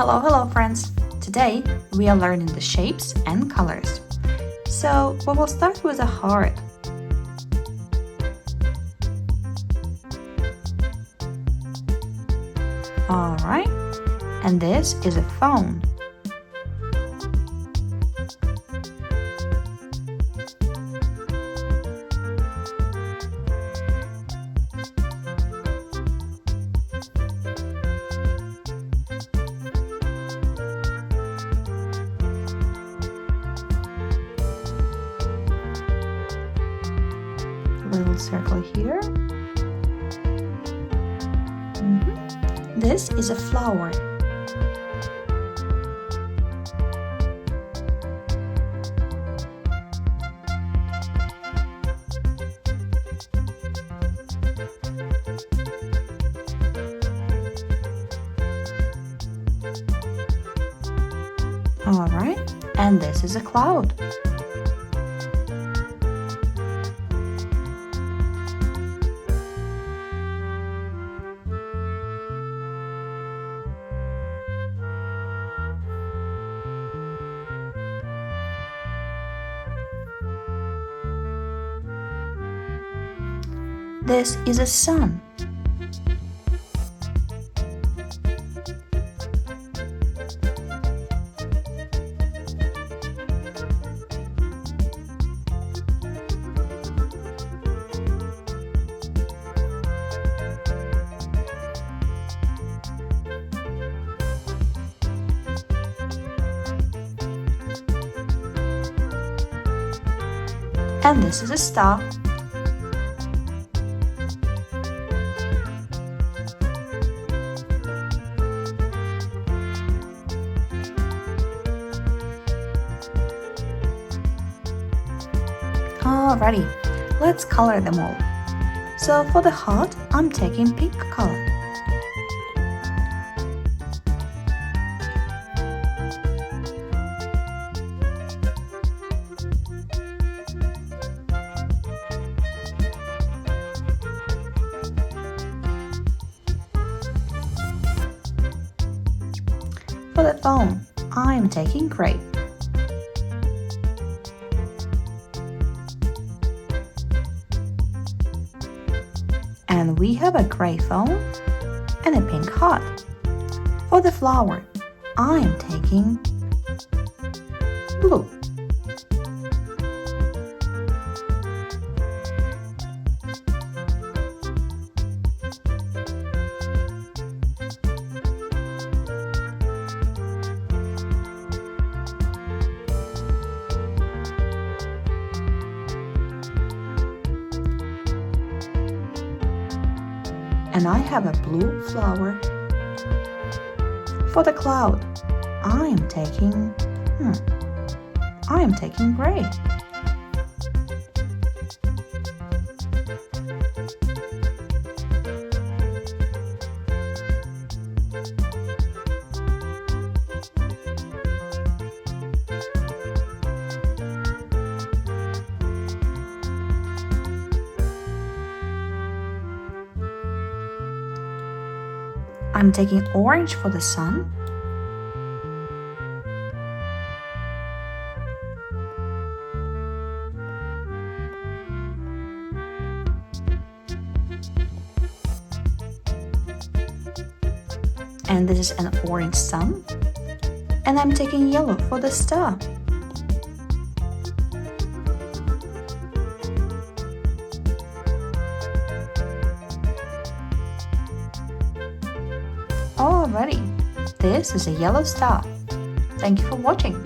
Hello friends! Today we are learning the shapes and colors. So we will start with a heart. Alright, and this is a phone. Little circle here. This is a flower. All right, and this is a cloud. This is a sun. And this is a star. Alrighty, let's color them all. So for the heart, I'm taking pink color. For the phone, I'm taking gray. And we have a gray phone and a pink heart. For the flower, I'm taking blue. And I have a blue flower. For the cloud, I'm taking gray. I'm taking orange for the sun. And this is an orange sun. And I'm taking yellow for the star. Alrighty, this is a yellow star. Thank you for watching.